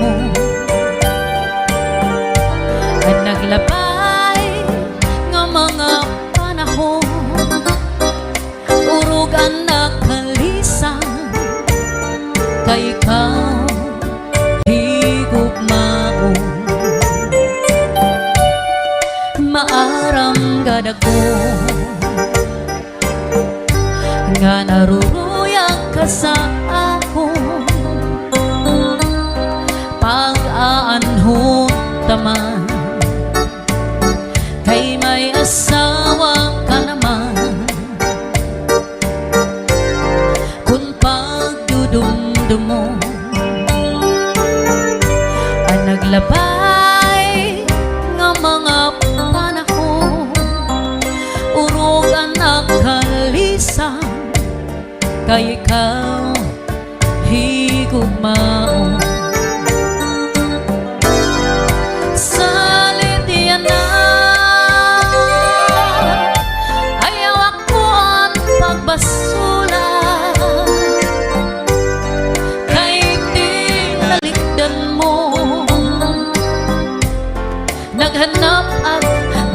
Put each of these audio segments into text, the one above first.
mo. At naglabay nga mga panahon, urog ang nakalisan, kay ikaw higugmao. Maaram gadako nga naruruyang ka sa ako, pag-aanhon taman, kay may asawa ka naman. Kung pagdudumdum mo ang naglabay nga mga panahon, urog ang nakalisan, kay ikaw higugmao. Salit yan na ayaw ako ang pagbasula, kay tinalikdan mo. Naghanap at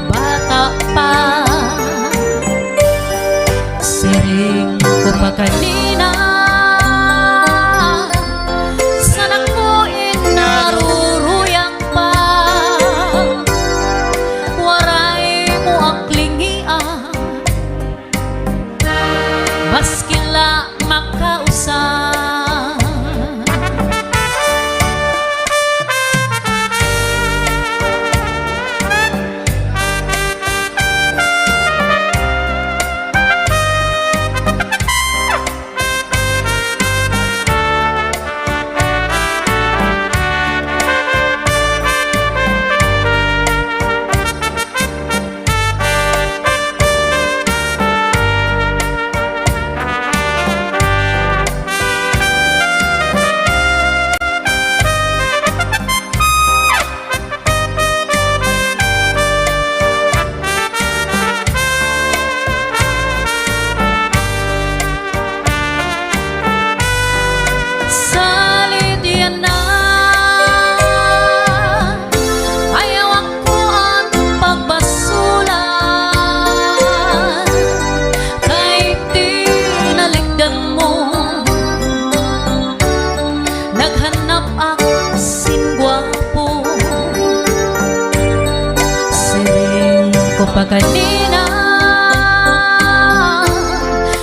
bata pa, siring ko pa kanina, sana ko inaruruyang pa. Waray mo ang klingian, maskila makausap. Pa kanina,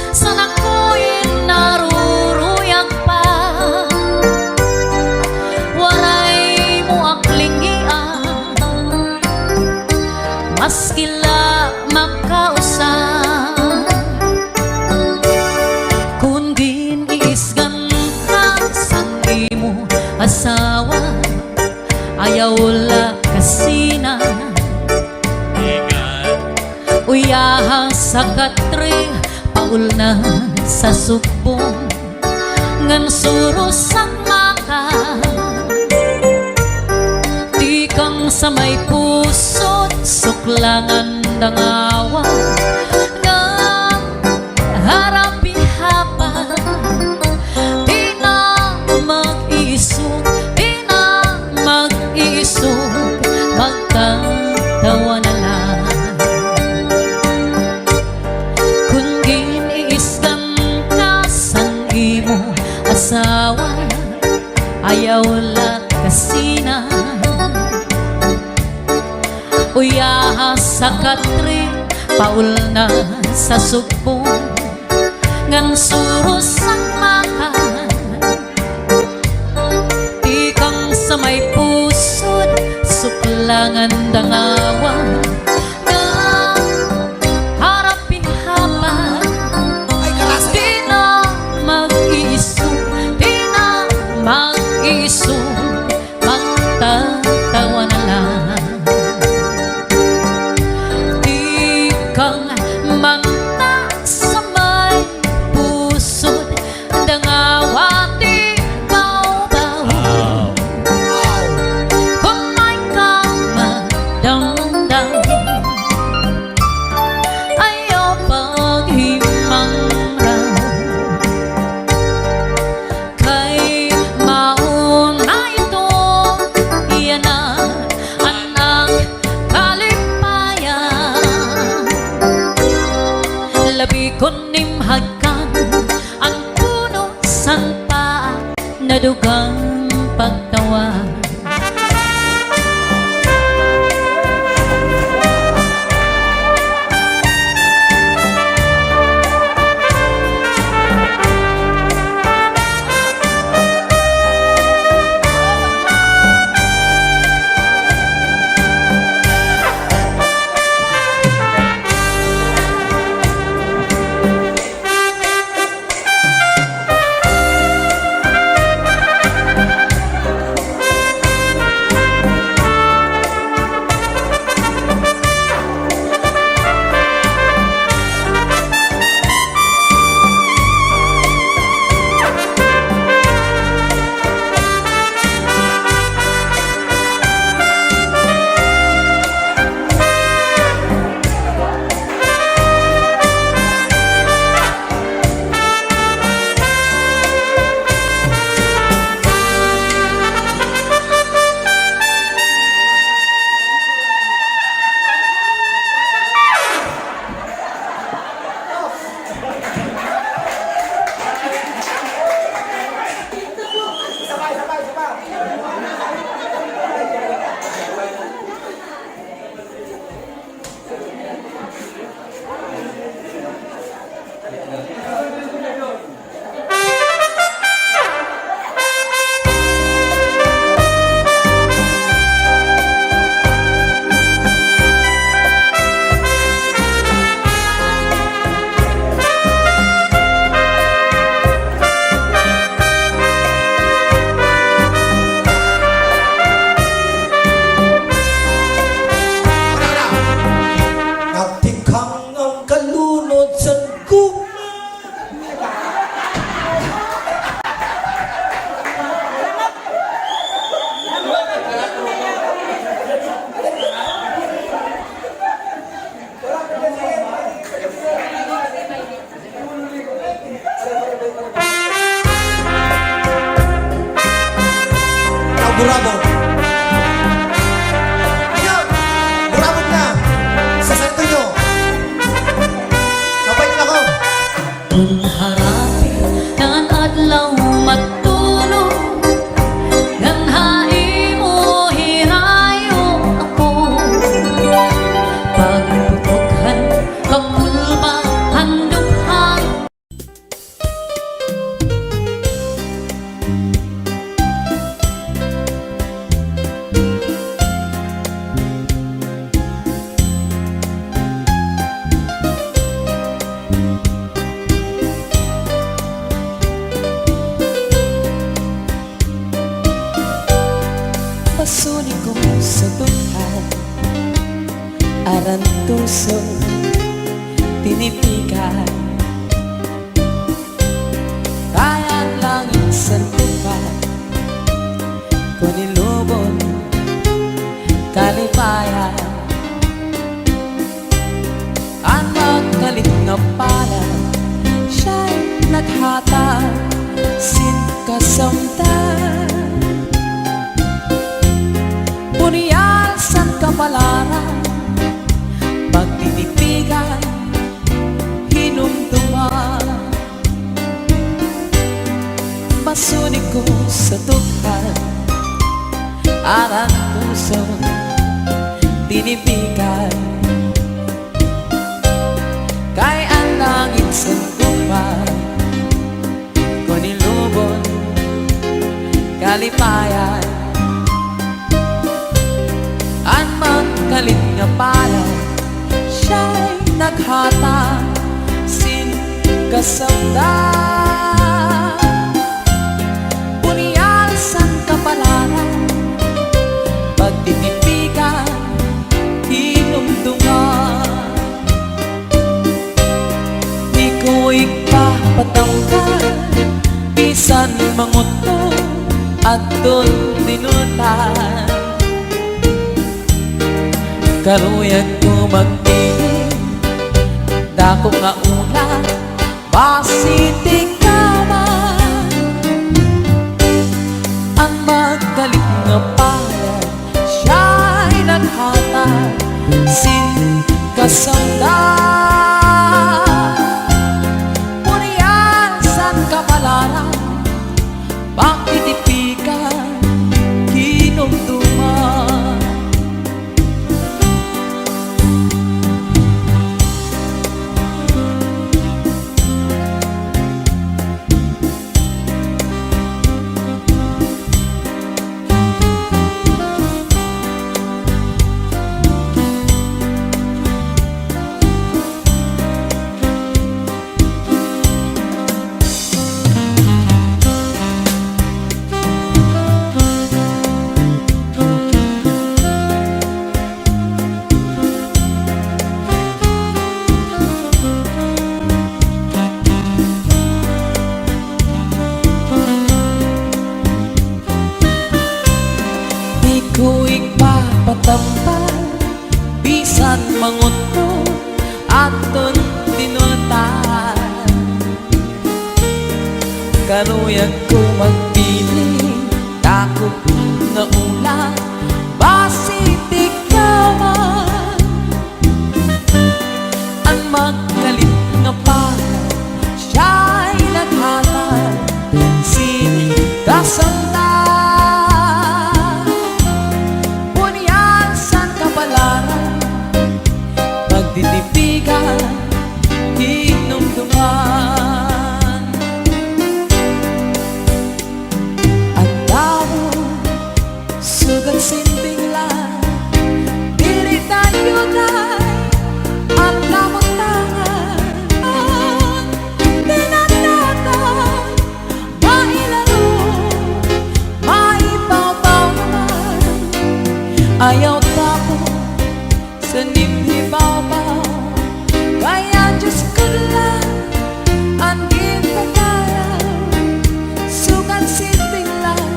sana ko'y naruruyang pa. Waray mo ang klingian, maskila makausap. Kung giniisgan ka sa imo asawa, ayaw la kasina, uyahang sa katri, paul na sa subong, ngan surusan maka. Di kang sa may pusot, suklangan dangawa, nga harapi hapa. Di na mag-iisog, di na mag-iisog, magkatawa na lang. Asawa, ayaw la kasina, uyaha sa katri, paul na sa subong, ngan suros ang maka. Ikang sa may pusod, suklangan dangawa, nga harapin hapa. Di na mag-iisog, mag-isog, magtatawa na lang. Di kang manta sa may pusod, dangawa di baw-baw. Kung may kama Burabog. Yan! Burabog na! Sa sakto nyo. Kapay nyo ako. Kung harapin ng adlaw matulog, ganhain mo hirayo ako. Pagpupukhan, kamulbang handukhan. Pasunin ko sa dukhan, aran tuso, tinipikan. Kaya ang langit sa lupa, kunilubon, kalipayan. Ang magkalit na pala, siya'y naghatag, sin kasamtan. Bunyal san kapalaran, pagtitipigan, hinumduman. Masunig ko sa dukhan, arang puso, tinipigan. Kay ang langit sa lupa, kunilubon, kalipayan. Ang magkalit nga pala, siya'y naghatag, sin kasamdan. Bunyal san kapalaran, pagtitipigan, hinumdungan. Di ko ikapatangkan, bisan manguto at doon dinutan. Karuyan ko magpili, dako nga una, basitik naman. Ang magkalit nga pala, siya'y naghatag, sin kasamdan. Bunyal san kapalaran, pagtitipikan, hinumduman. Ko ikpapatampal, bisan manguto aton tinultan. Karuyag ko magpili, dako na ulan, basitik naman. Ang magkalit nga pala, siya'y naghatag, sin kasamdan. Pagtitipigan, hinumduman. Ang tao, sugat sinting lang, diri tayo day, at lamutangan. Tinatatan, mailaro, maibabaw naman. Ayaw tapo, sa nimhibabaw, kaya Diyos ko lang ang ginpatayaw. Sugat sinting lang,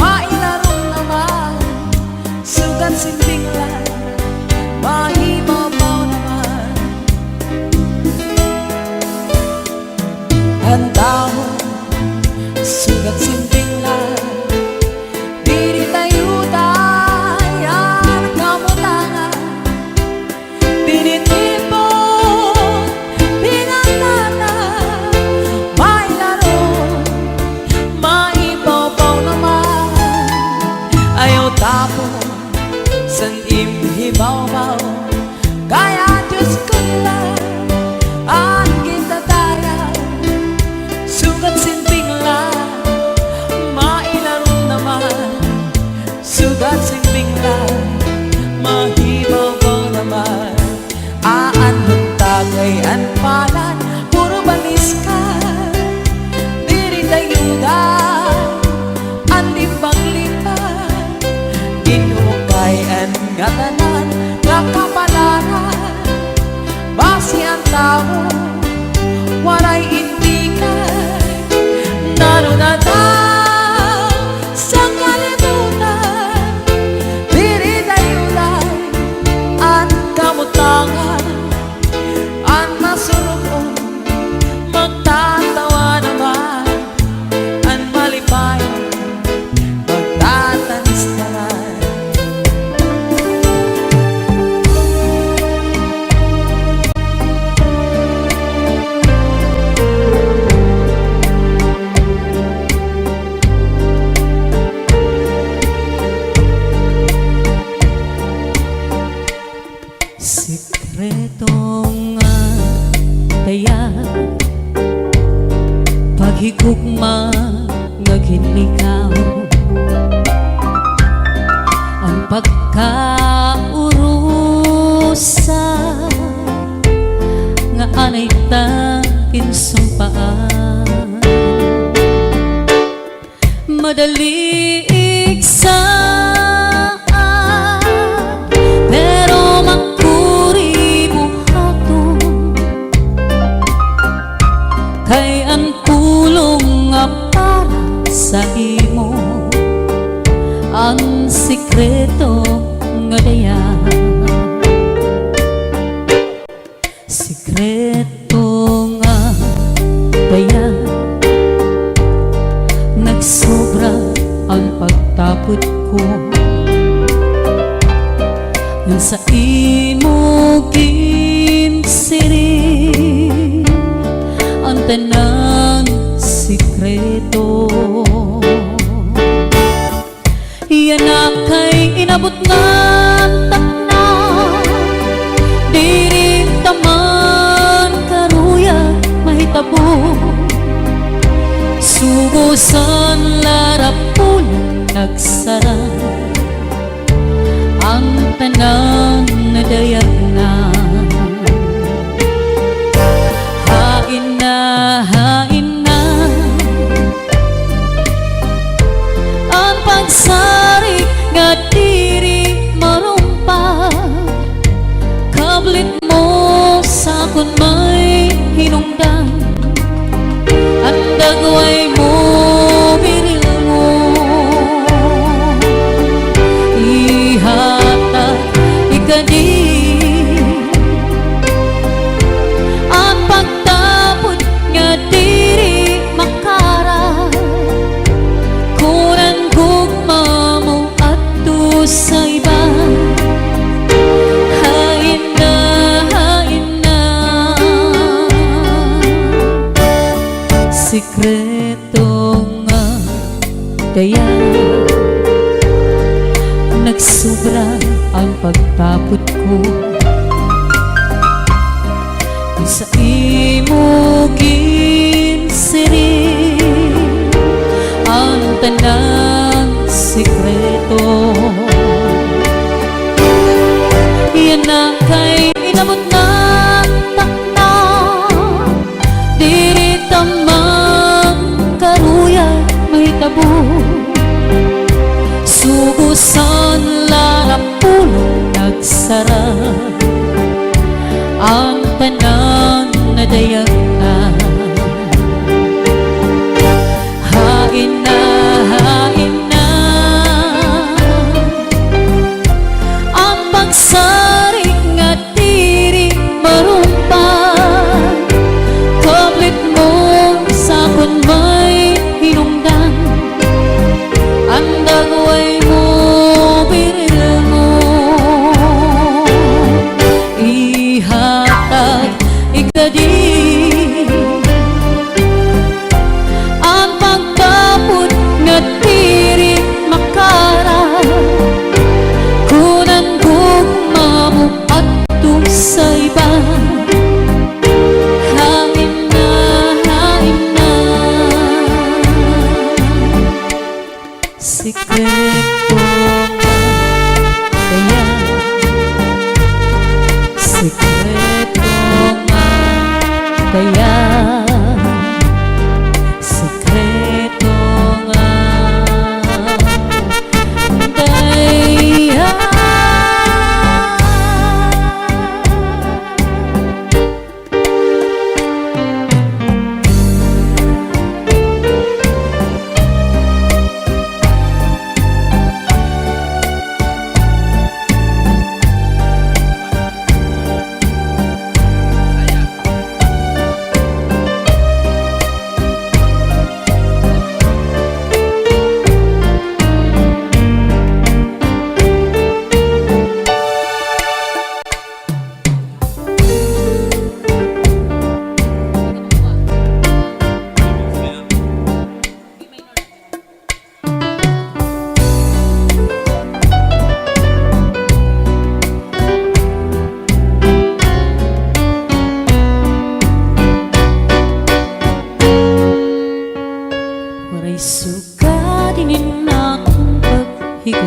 mailaro naman. Sugat sinting lang, mahibabaw naman. Ang tao, sugat sinting lang, Ayaw tapon san imhibaw-baw, kaya Diyos ko lang ang kita tayo. Sugat sinting lang, mailaro naman. Sugat sinting lang, mahibaw-baw naman. Aanong tagay ang palan, puro balis ka. Diri dayudan, ang limbang-limbang. Ginukay ang ngatanan, nakapalaran. Basi ang tao, waray intikay. Narunatan sa kalimutan, diri dayudan, ang kamutangan. Ang masurukon, magtatawa naman. Ang malipayan, magtatanis naman. Sikretong kaya paghigugma naghinlikaw ang pagkaurusa nga anay takin sumpaan. Madali iksa pero makuri buhaton, kay ang pulong nga para sa imo, ang sikreto nga daya. Sikreto nga daya, nagsobra ang pagtapot ko. Nang sa imo kinsirin ang tanang sikreto. Iyan na kay inabot ng takna, diri taman karuya mahitabo. Sugusan larapon nagsara, ang tanang nadayag na. Hain na, hain na ang pagsarik nga diri marumpa. Kablit mo sa kun may hinungdan, ang dagway mo biril mo. Ihatag ikadi ang pagtapon nga diri makara. Kunan gugma mo adto sa iba. Hain na, hain na. Sikreto nga daya, nagsobra ang pagtapot ko. Sa imo ginsirin ang tanang sikreto. Iyan na kay inabot ng takna, diri tamang karuya mahitabo. Sugusan larapulong nagsara, ang tanang nadayag na. Hain na, hain na ang pagsarik nga diri marumpa. Kablit mo sa kun may hinungdan, ang dagway mo biril mo. Ihatag ikadi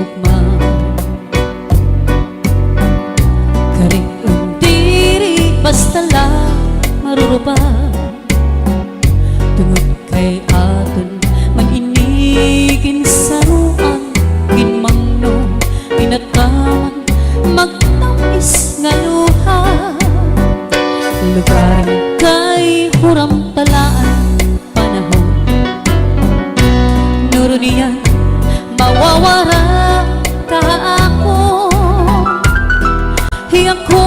higugma. Kari undiri basta lang maruruba. Tungod kay aton maninigin sa ruang ginmangno inataman magtamis nga luha. Lugar kay huram talaan panahon. Nuro niya mawawara ka ako. Hiyang ko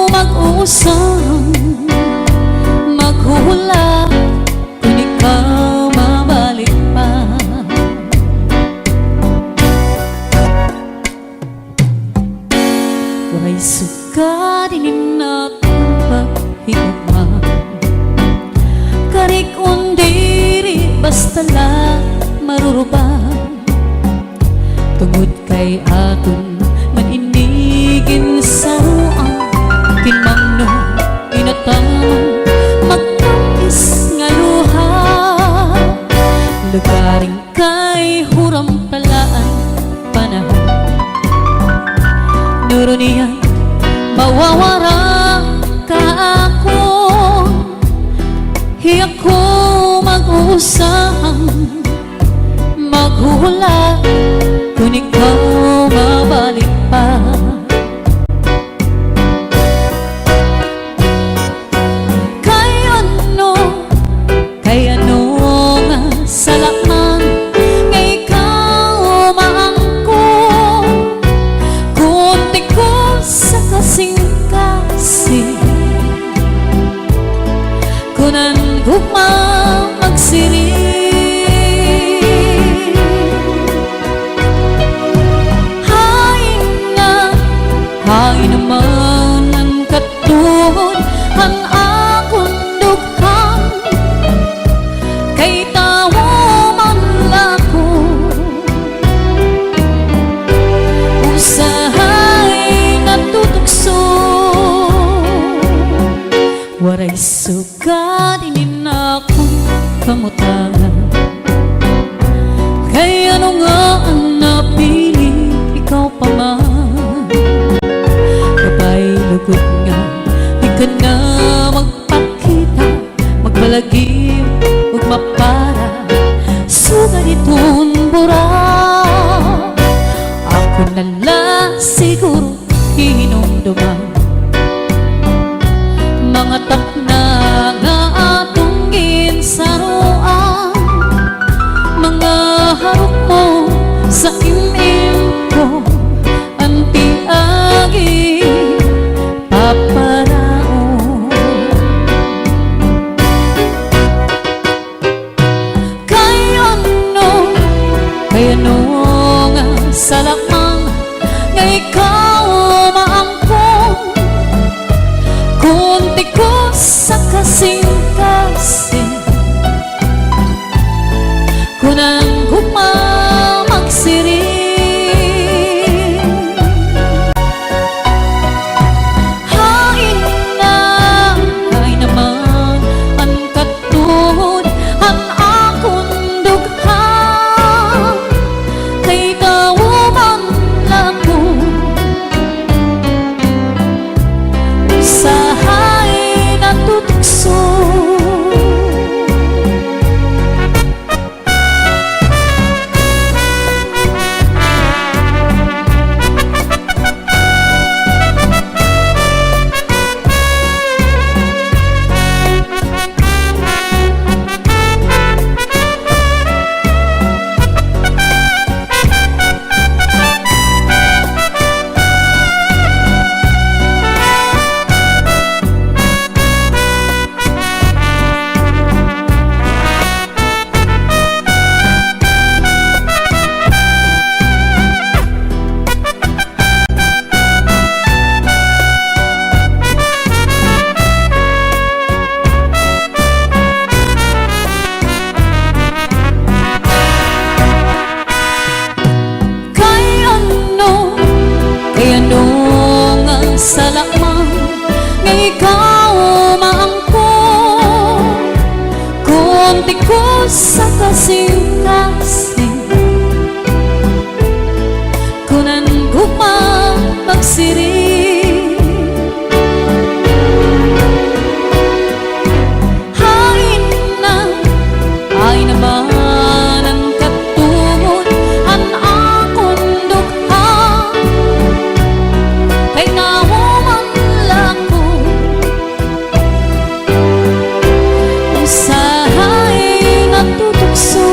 mag-uusang maghuhula kung ikaw mabalik pa. Waray suka dinin akong paghigugma. Karik undiri basta lang maruruba. Tungod kay aton maninigin sa ruang kinmangno inataman magtamis nga luha. Lugaring kay huram talaan panahon. Nuro niya mawawara ka ako. Hiyak ko mag-uusang maghuhula kung ikaw mabalik pa. Kay ano nga salaman nga ikaw maangkon. Kunti ko sa kasing-kasing kunan gugma magsiring. Hay naman ang katuhod ang akong dukhang. Kay tawo man lako usahay natutukso. Waray suka dinin akong kamutangan. Kay ano nga ang napili ikaw pa man. Lugod nga, di ka na magpakita, magbalagim, huwag mapara, sugat itong bura. Ako nala siguro hinumduman mga takna nga atong ginsaruan. Mga harap mo sa imim ko anti-agi paparao. Kay ano nga salaman nga ikaw maangkon. Kunti ko sa kasing-kasing kunang gugma magsiring. Kunti ko sa kasing-kasing nan gugma magsiring. Hain na ay naman ang katungod an akon dugha, kay nahuman lang ko usahay natutukso.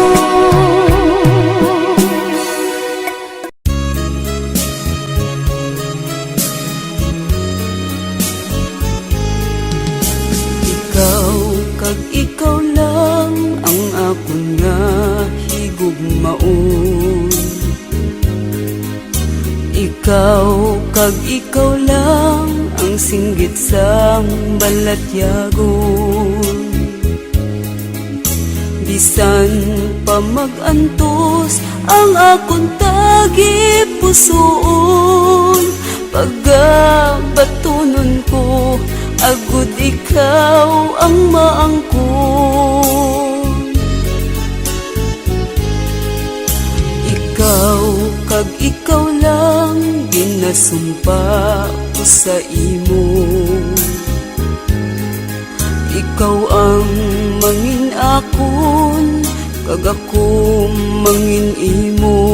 Ikaw kag ikaw lang ang akon nga higugmaon. Ikaw kag ikaw lang ang singgit sang balatyagon. Bisan pa mag-antos ang akon tagi pusoon, pagabatunon ko agud ikaw ang maangkon. Ikaw kag ikaw lang ginasumpa ko sa imo. Ikaw ang mangin akon kag ako mangin imo.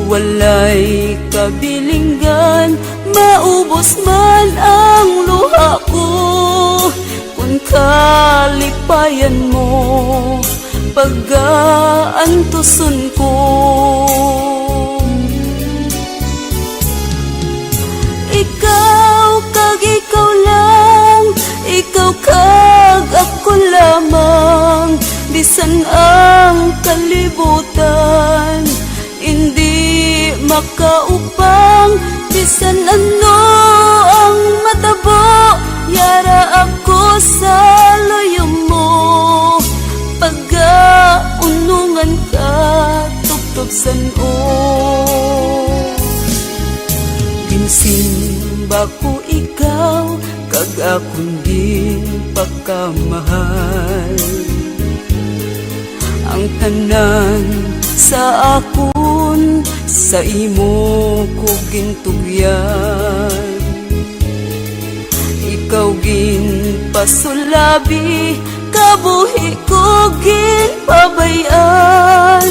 Walay kabilinggan, maubos man ang luha ko kung kalipayan mo pag-aantuson ko. Ikaw kag ikaw lang, ikaw kag ako lamang, bisan ang kalibutan hindi makaupang. Bisan ano ang matabo, yara ako sa loyo mo, pag-aunungan ka tugtog san-o. Ginsimba ko ikaw kag akong din pagkamahal. Ang tanan sa akon sa imo ko gintugyan. Ikaw ginpasulabi, kabuhi ko ginpabayan.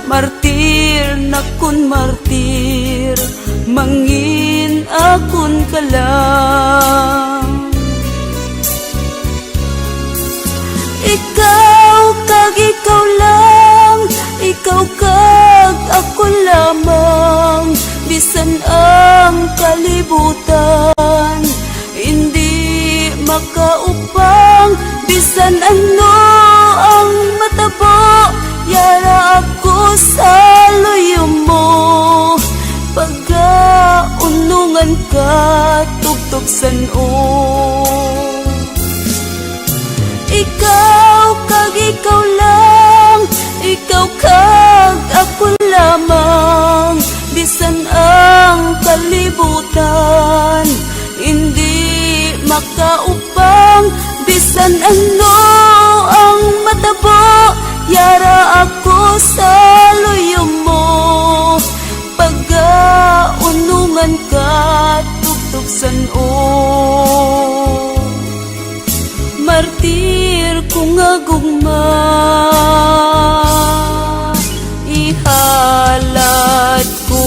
Martir na kun martir, mangin akon ka lang. Ikaw kag ikaw lang, ikaw kag ako lamang, bisan ang kalibutan hindi makaupang. Bisan ano ang matabo, yara ako sa loyo mo, pag-aunungan ka tugtog san-o. Ikaw kag ikaw lang, ikaw kag ako lamang, bisan ang kalibutan hindi makaupang. Bisan ano ang matabo, yara ako sa loyo mo, pag-aunungan ka tugtog san-o. Martir kung agugma, ihalad ko.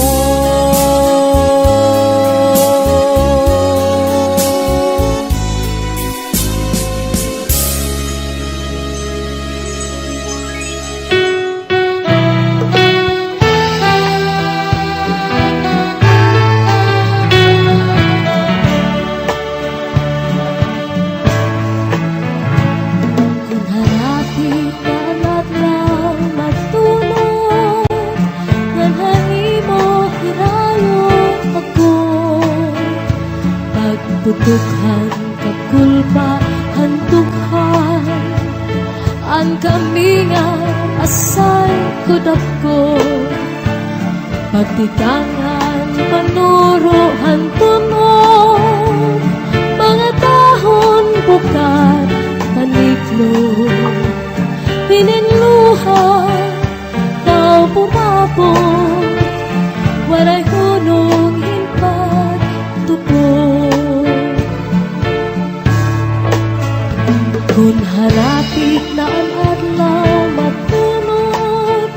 Putughan kakulpa hantukhan ang kami nga asay kudapko, pagtikangan panuro hantunog, mga tahon bukat paniklog, pininluha tao pumapon. waray hunong himpag tupo. Kung harapit na ang adlaw matunod,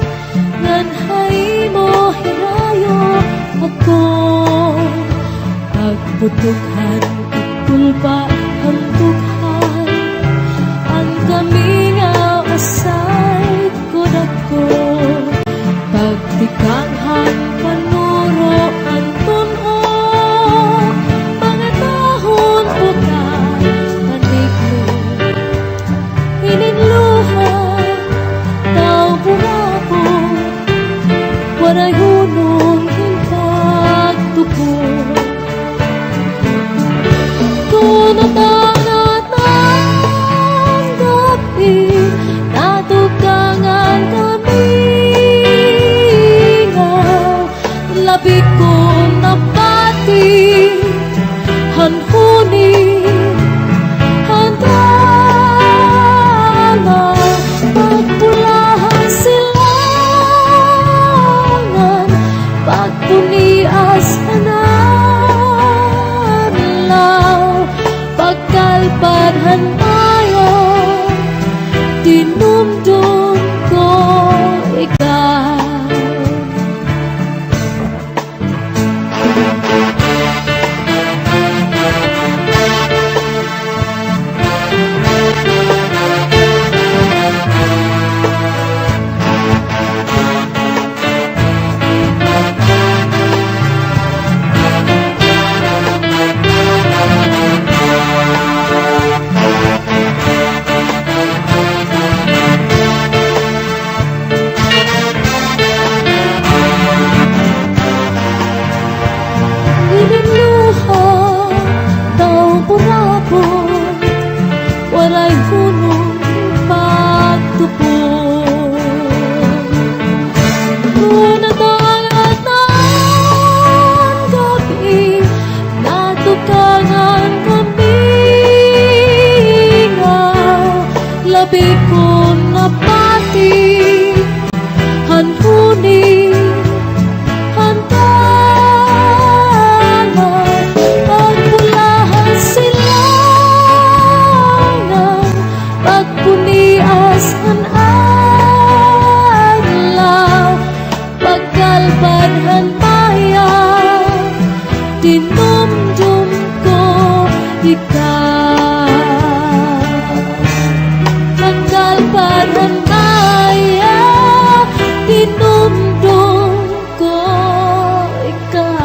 ngan hay mo hirayo ako. Pagputukan itulpa ang tughan, ang kami nga asay ko na ko. Pagtikanghan panuro ang tuno, mga tahon bukan panig mo. Ininluha, tao burapo, waray hunong hintag tupo. Tunatangat ng gabi, natukangan kami nga. Labi ko napati, hanhuni, handa na pagpulahan silangan, pagpunias hanalaw, pagkalpadhan tayo, dinumdum ko ikaw. Ininluha, tao burapo, waray hunong pagtupo. Tunatangat ng gabi, natukangan kami nga. Labi ko napati, hanhuni, handa na pagpulahan silangan, pagpunias hanalaw, pagkalpadhan bayan, dinumdum ko ikaw. Pagkalpadhan bayan, dinumdum ko ikaw.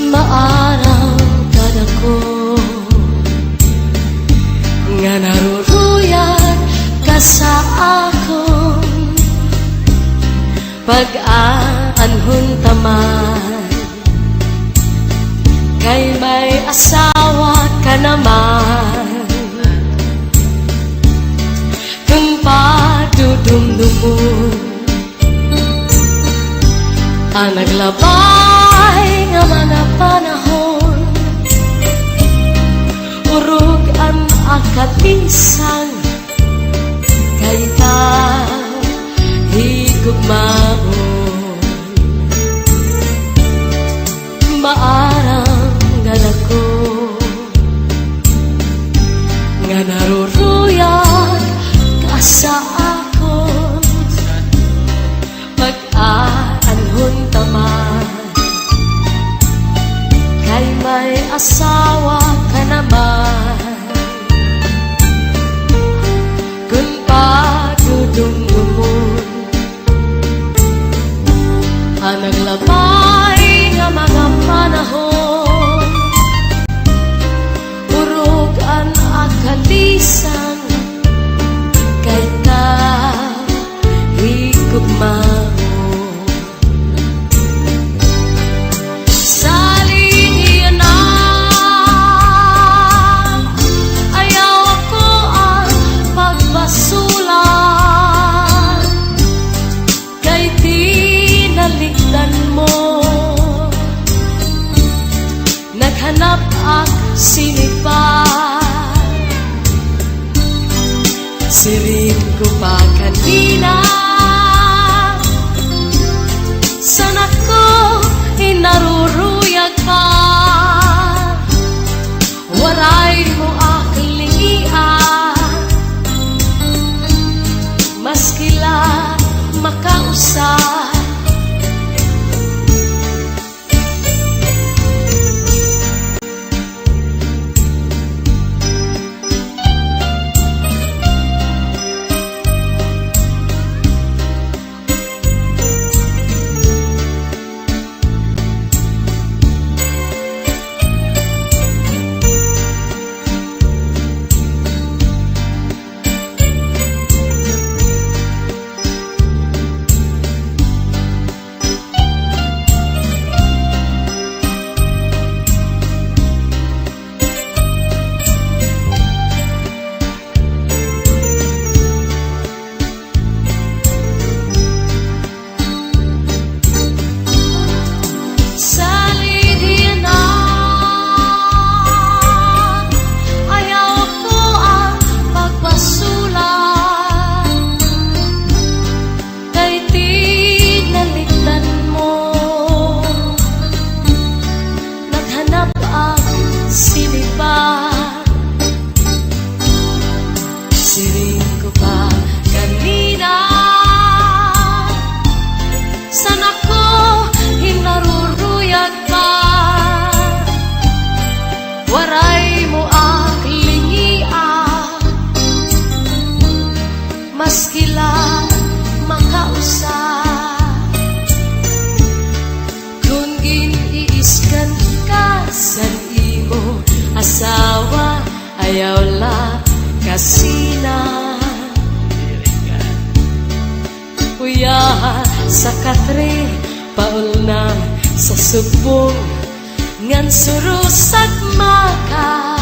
Maarang ka na ko, nga naruruyan ka sa akon. Pag-aanhon taman, kay may asawa ka naman. Kung padudumdumon, ang naglabay nga mga panahon, urog ang akalisang, kay ta higugmaon. Maarang ganako, nga naruruyan ka sa akon. Pag-aanhon taman, kay may asawa ka naman. Kung padudumdumon, ang naglabay nga mga panahon, urog ang akalisang, kay ta Siring ko pa kanina, sana ko inaruruyag pa. Waray mo aklingian, maskila makausap. Maskila makausap, kung giniiskan ka sa imo asawa, ayaw la kasina. Kuya sa katre, paul na sa subong, ngan surusat maka.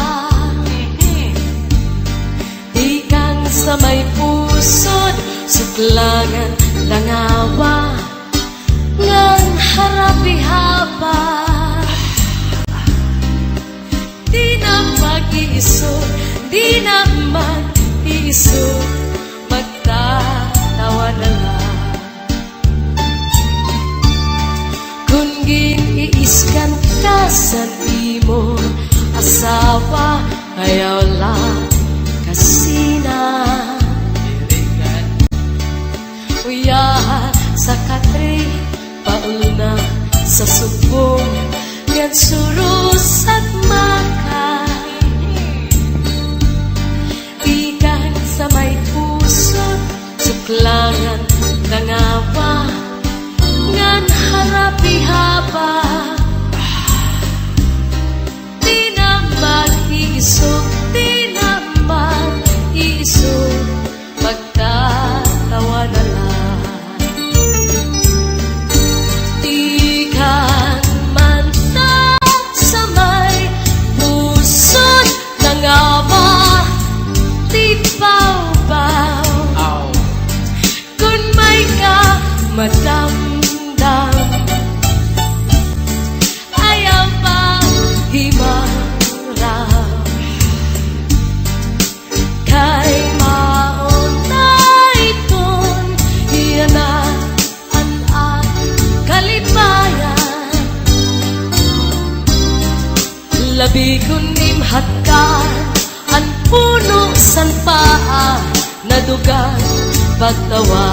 Ikang sa may pusod, suklangan langawa, ngan harapi haba. Di na mag-iisod, di na mag-iisod, magtatawa na lang. Kung giniiskan ka sa imo asawa, ayaw lang kasina. Uya sa katre, paul na sa subong, yan surus at maka. Ikan sa may puso, suklangan langawa, ngan harapi haba. Di na mag-iisog, di na mag-iisog, magtatawa na lang. Ikan man ta sa may pusod langawa, di baw-baw. Kung may ka madamdam, ayaw pa himaraw. Kay maon na iton, iyan na ang kalipayan. Labi kun imhatkan, ang puno san paa, nadugan pagtawa.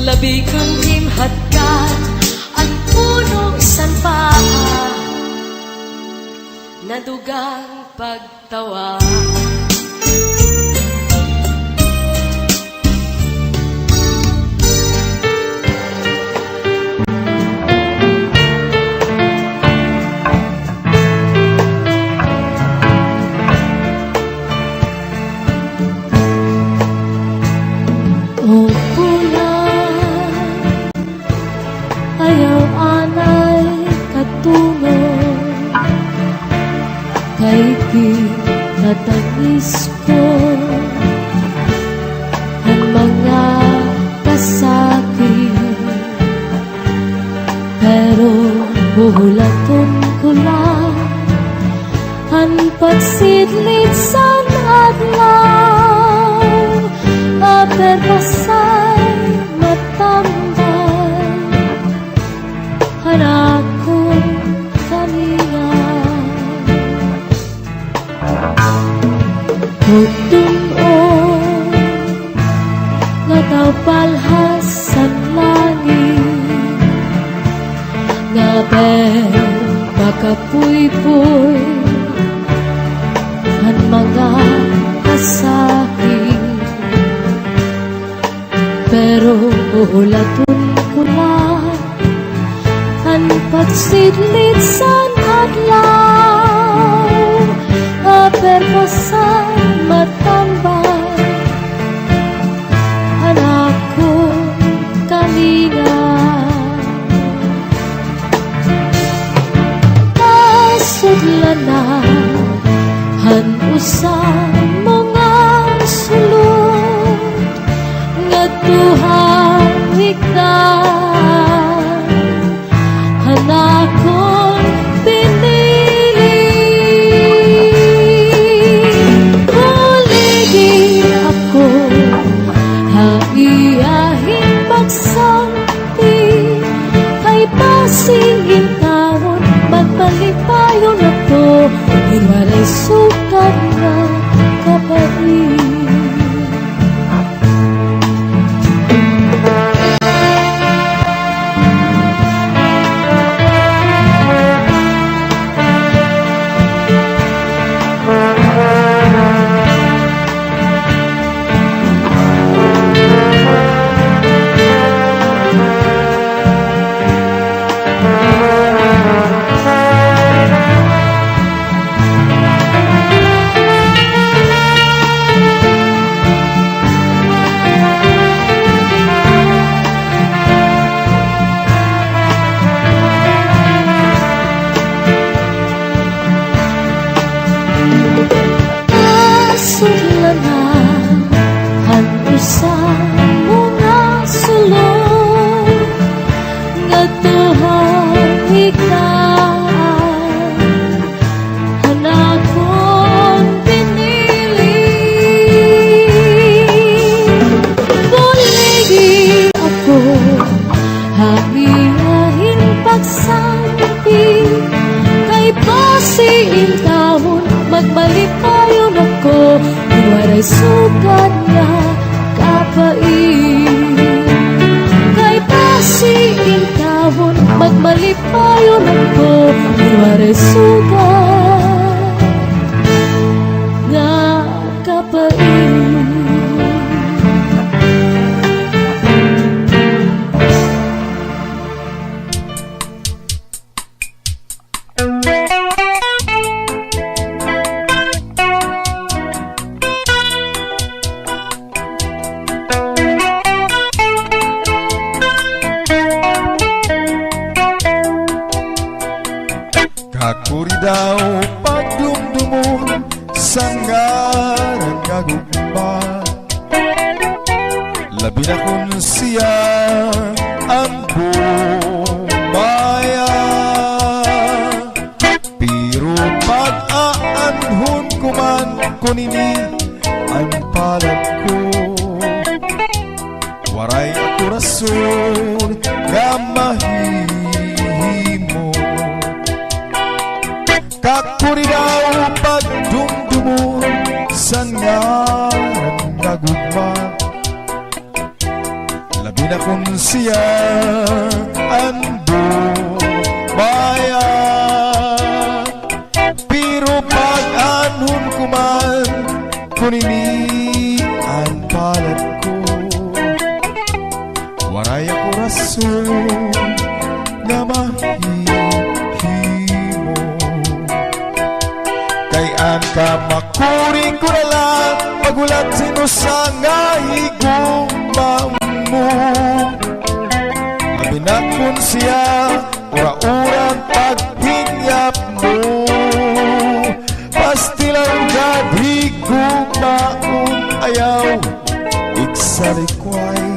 Labi kun imhatkan, ang puno san paa, nadugang pagtawa. O pula, ayaw anay katungo, kay kinatangis ko ang mga kasakit. Pero buhulaton ko lang ang ang pagsidlid sa adlaw, aperpasay matambay, hanakong kalingan. Tutunon nga daw palhas sa langit, nga makapuy-puy ang mga asahin. Pero ulatun ko lang ang pagsidlid sa adlaw, aperpasan matambay, anak kong kalingan. Nasudlanan han usang mga sulod nga tuhang higdan, anak kong pinili. Huligi ako haiyahin pagsanti, kay pasigin taon magbalik tayo na to, iwalay sukat na kapatid. Nasudlanan ang isang mga sulod nga tuhang higdan, anak kong pinili. Buligi ako haiyahin pagsanti, kay pasiin taon magbalik tayo na ko, iwaray sugat na kapait. Kay pasiin taon magbalik tayo na ko, iwaray sugat na kapait. Kakuri daw pagdumdumon sa ngaran nga gugma, labi na kun siya ang bumaya. Pero pag-aanhon ko man kunini ang palad ko, waray ako rason nga mahihimo. Kakuri daw pagdumdumon sa ngaran nga gugma, labi na kun siya ang bumaya. Pero pag-anhon ko man kunini ang palad ko, waray ako rason nga mahihimo. Kay ang kamakuri ko na lang pagulat sino sa nga higugma mo. Mabinakon siya ura-urang paghingyap mo, pastilang gadhigugmaong ayaw iksalikway.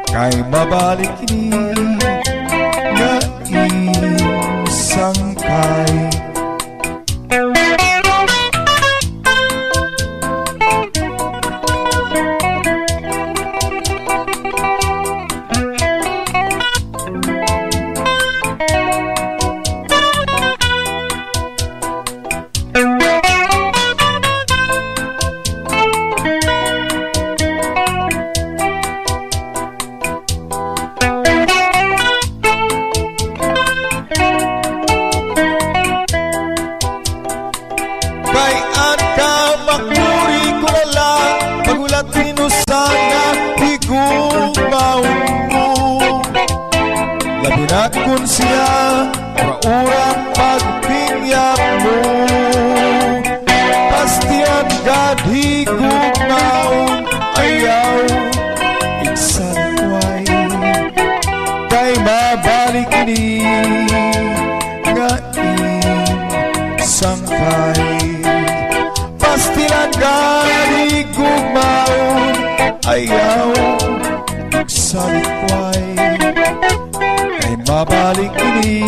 Kay mabalik ni nga isangkay, Inakon siya raurang pagpinyak mo, pastiyan gadhigog maong ayaw iksankway, kay mabalik ni nga sangkay. Pastilan gadhigog maong ayaw iksankway, kay mabalik ni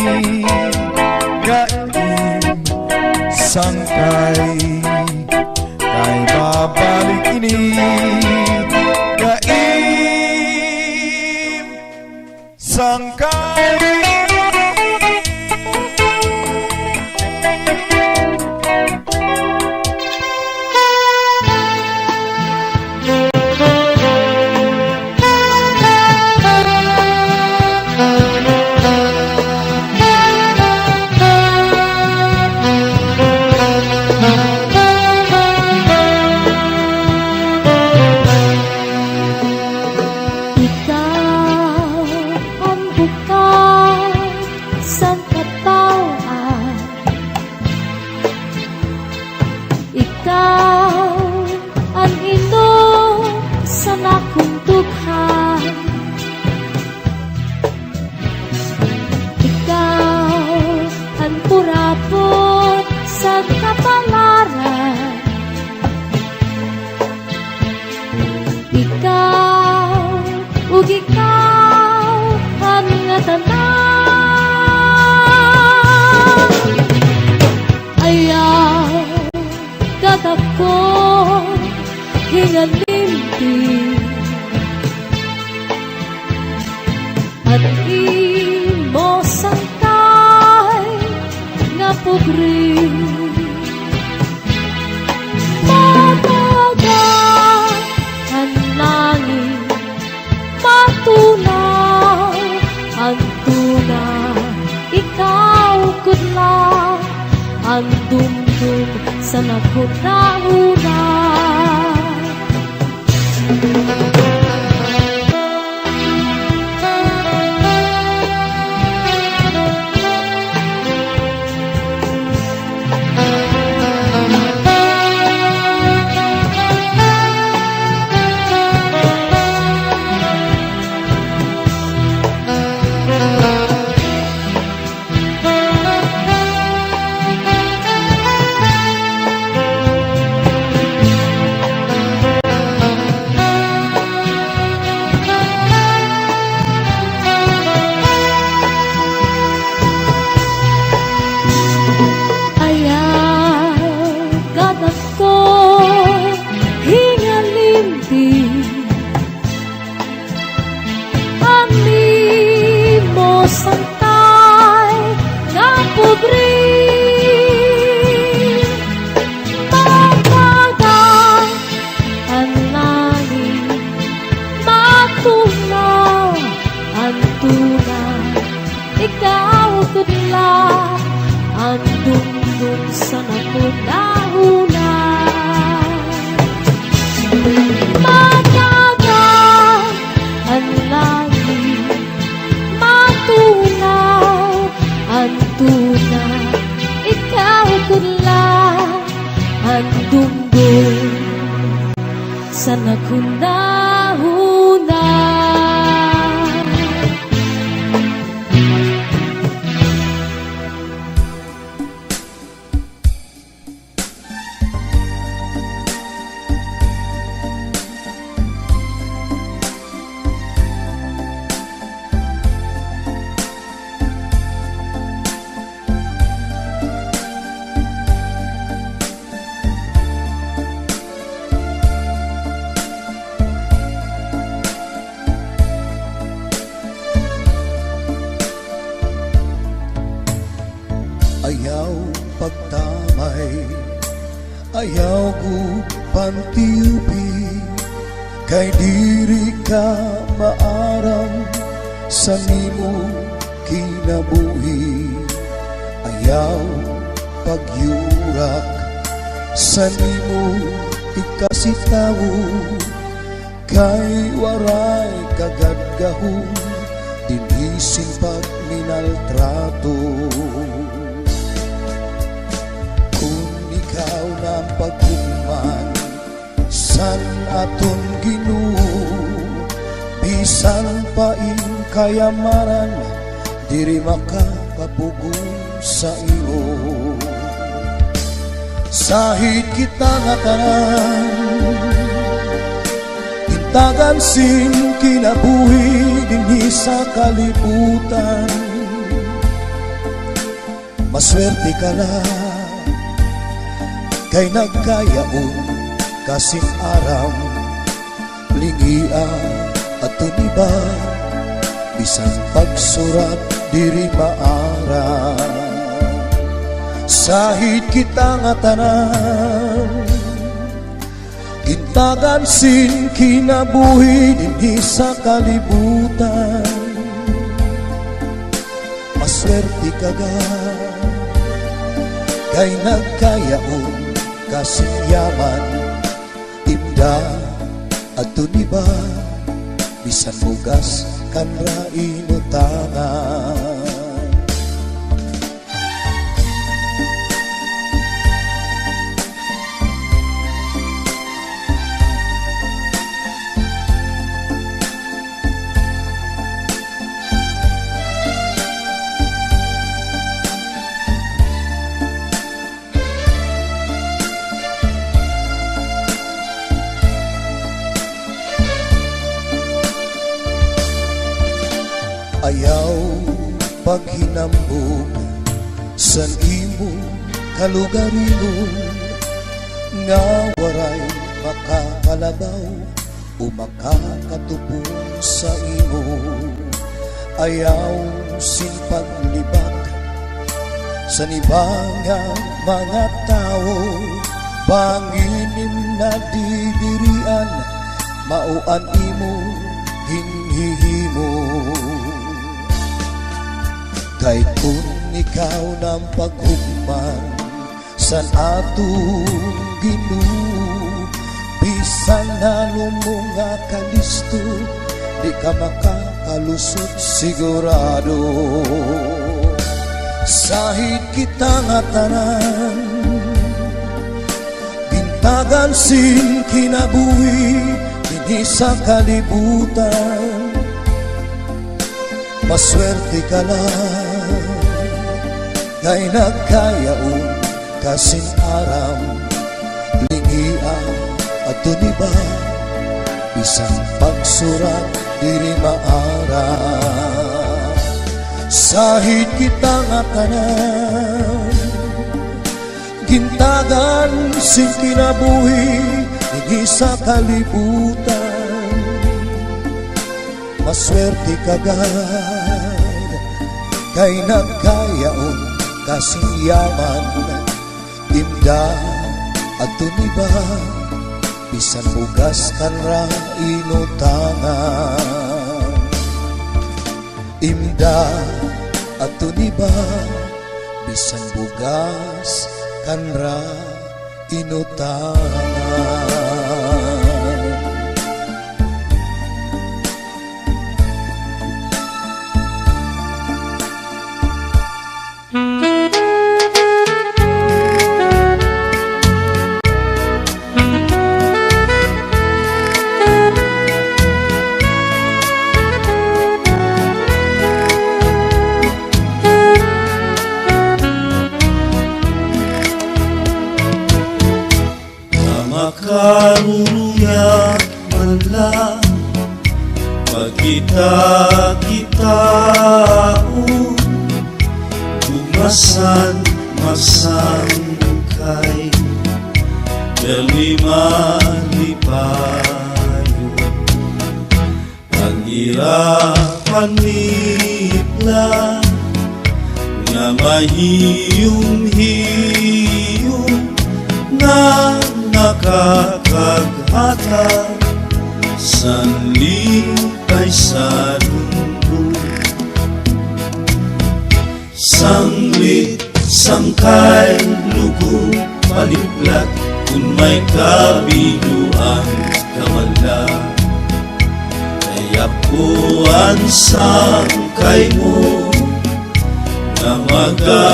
nga sangkay, kay mabalik ni nga sangkay. At imo sangkay nga pugri, mataga ang langit, matunaw ang tunaw, ikaw kudla ang dumdum sa naghuna-huna. Santay nga pugri, matagang ang langit, matunaw ang tunaw, ikaw kudla ang dumdum sa naghuna-huna. Matagang ang langit, matunaw ang tunaw, ikaw kudla ang dumdum sa naghuna-huna. Ayaw pagtamay, ayaw ko pantiupi, kay diri ka maaram sa nimo kinabuhi. Ayaw pagyurak sa nimo ikasitawo, kay waray kagadgahon dinisin pag minaltrato. Kung ikaw na paghuman san aton Ginoo, bisan pa in kayamanan diri makapapugong sa iyo. Sahid kita nga tanan, tintagan sin kinabuhi dinhi sa kalibutan. Maswerte ka na kay nagkayaon kasing aram lingia at tuniba, bisan pagsurat diri maara. Sahid kita nga tanan, gintagan sin kinabuhi dinhi sa kalibutan. Maswerte ka ga kay nagkayaon kasing yaman imda at tuniba, bisan mugas kan ra inutangan. Ayaw paghinambog san imo kalugaringon, nga waray makakalabaw o makakatubong sa imo. Ayaw sin paglibak sa nibangang mga tao, panginim na didirian mauan imo hinhihimo. Kay kung ikaw ng paghugman san atong Ginoo, bisan na lumunga kalisto di ka makakalusot sigurado. Sahid kita nga tanan, bintagan sin kinabuhi dinhi sa kalibutan. Maswerte ka lang kay nagkayaon kasing aram lingia at tuniba, bisan pagsurat diri maara. Sahid kita nga tanan, gintagan sin kinabuhi dinhi sa kalibutan. Maswerte ka gad kay nagkayaon kasing yaman imda at tuniba, bisan bugas kan ra inutangan. Imda at tuniba, bisan bugas kan ra inutangan. Karunia man lang pagkita-kitaon, magsangkay daliman-lipayon. Ang irapan nila nga mahiyong-hiyong na nakakaghata sanlipay sa mundo. Sanglit, sangkay, lugo, paliplat, kung may kabiluan kamala. Kaya Yapuan sangkay mo na magaya-gaya,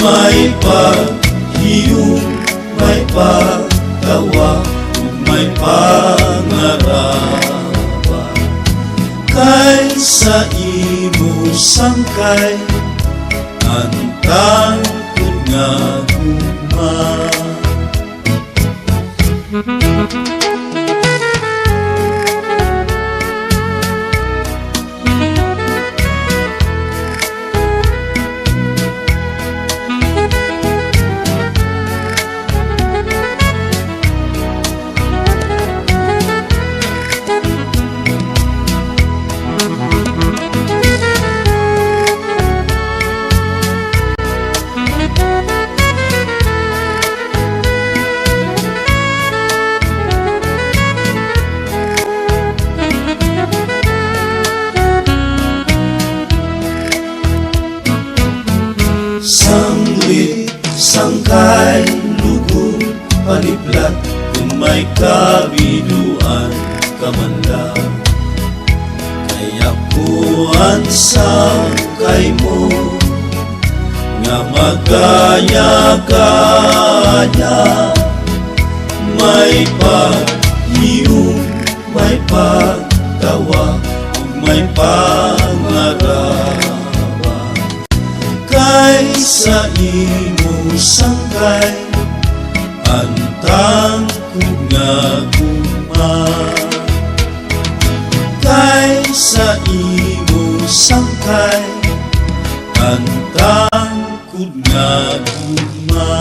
may paghiyong, may pagtawa, may pangarapa. Kay sa imo sangkay, antang nga guma. Sanglit, sangkay, lugo, paliblat, kung may kabiduan ka man lang. Kaya puan sangkay mo, nga magaya-gaya, may paghiyong, may pagtawa, ug may pangarap. Kay sa imo sangkay, antang nga guma. Kay sa imo sangkay, antang nga guma.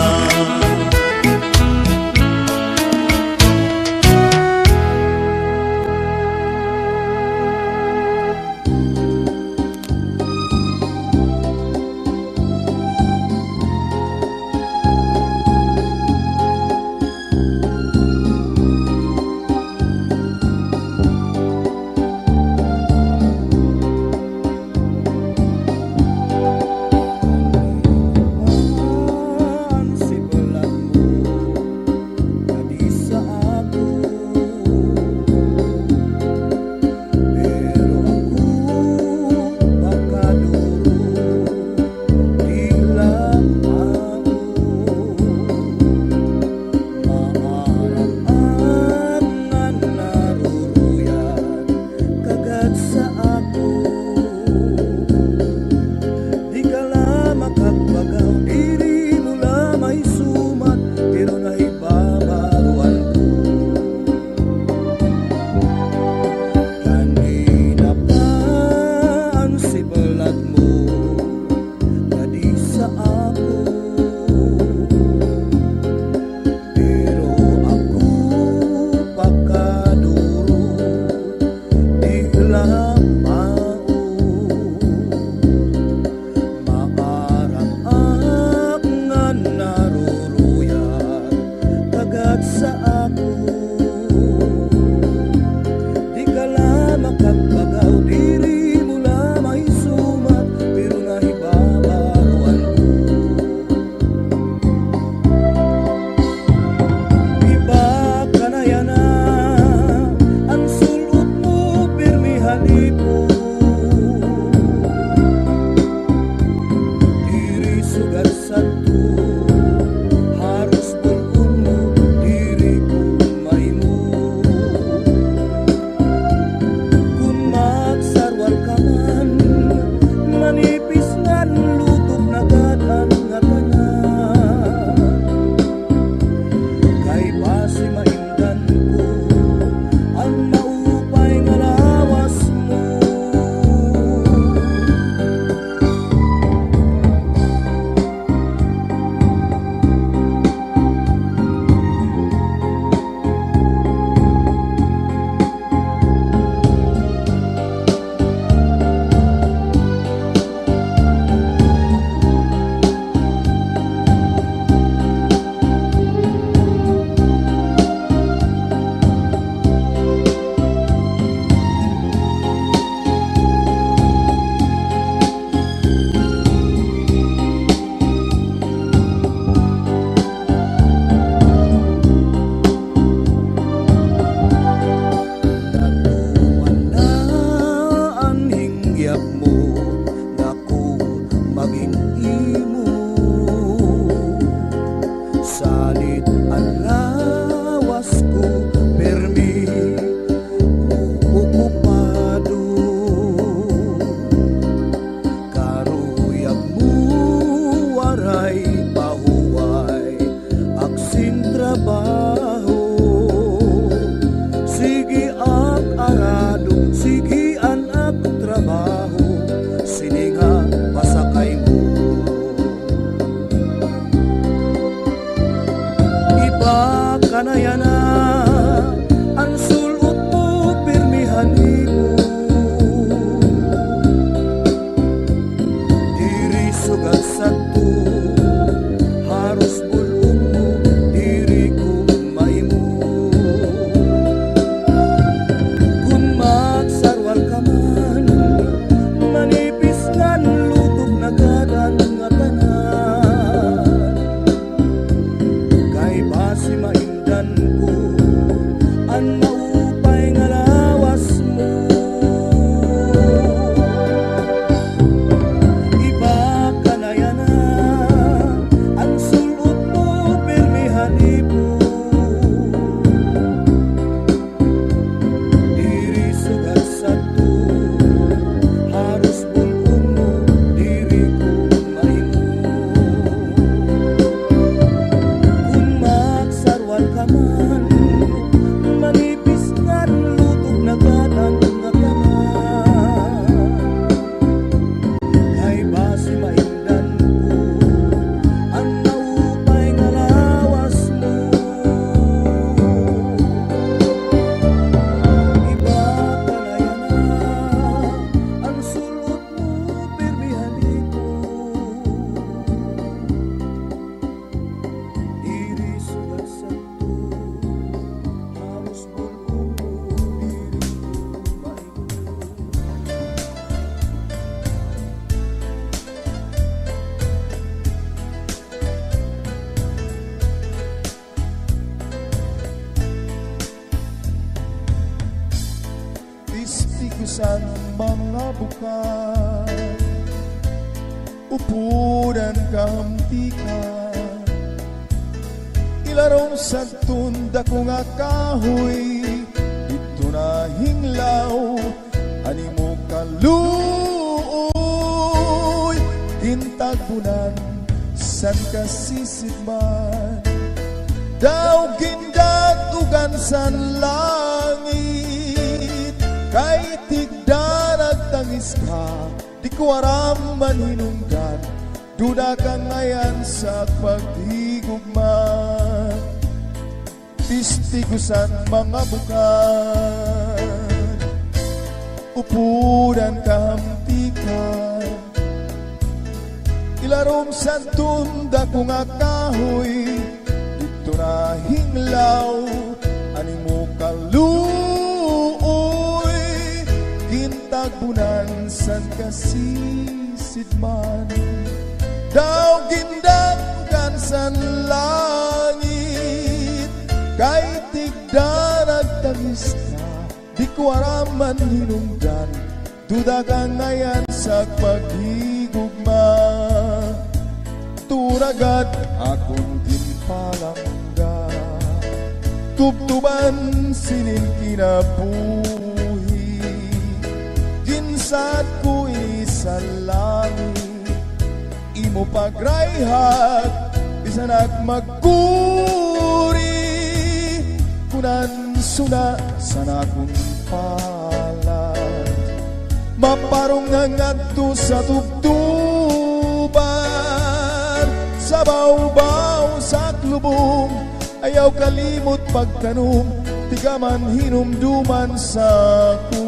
nimo salit ang lawas ko permi okupado karuyag mo waray pahuway aksin trabaho sige ak arado sige anak trabaho sininga pasakay mo iba kanayana ang sulot mo pirmihan mo diri sugat sakto harus bulong mo diri ko maimo kung magsarwal ka man manipis kan lutog na gadan nga tanan kay basi maindan ko ang maupay nga lawas mo iba kanayana ang sulot mo pirmihan mo diri sugat sakto harus bulong mo diri ko maimo kung magsarwal ka man manipis kan lutog na gadan nga tanan kay basi maindan ko ang naupay nga lawas mo iba kanayana ang sulot mo pirmihan ko diri sugat sakto halos bulong mo diri ko maimo istikusan mga bukan upudan kahamtikan ilarong sa tunda ko nga kahoy ito na hinglaw animo kaluoy intagbunan san kasisidman daw gindatugan san langit kay tigdarag tangis ka di ko aram man hinungdan duda ka ngayon sa paghigugman tistigusan mga bukan upudan kahamtikan ilarom sa tunda ko nga kahoy dito na hinglaw animo kaluoy gintagbunan san kasisidman daw gindagan san langit kay tigdarag tangis ka di ko araman hinungdan duda ka ngayon sa paghigugma turagad akong ginpalangga tubtuban sinin kinabuhi ginsat ko sa langit imo pagrayhat bisan at magkuri kunan suna sana kung palad maparong ngadto sa tugtuban sa bawbaw sa klubong ayaw kalimot pagkanong tigaman hinumduman sa ku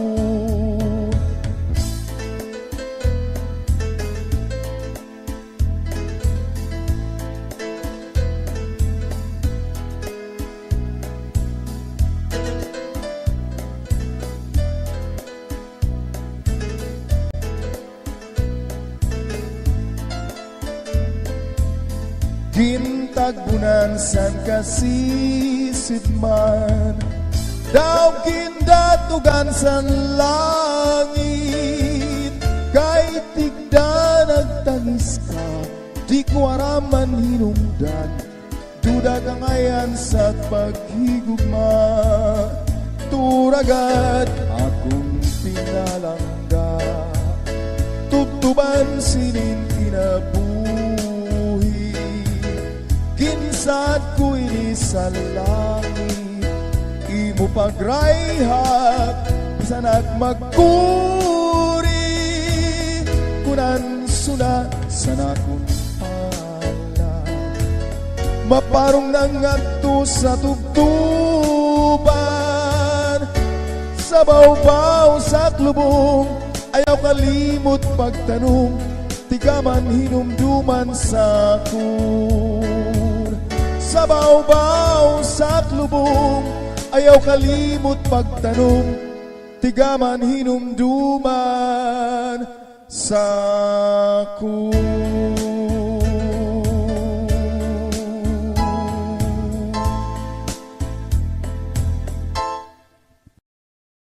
gintagbunan san kasisidman daw gindatugan san langit kay tigda nagtangis ka di ko araman hinungdan, duda kangayan sa paghigugma. Turagad akong pinalangga, tutuban sinin kinabuhi. Ginsad ko ini sa langit, imo pagrayhak, bisan at magkuri. Kunan suna sa nakong pala, maparong nangadto sa tugtuban. Sa bawbaw sa klubong, ayaw kalimot pagtanong, tigaman hinumduman sa kun. Sa bawbaw sa klubong, ayaw kalimot pagtanong, tigaman hinumduman sa kun.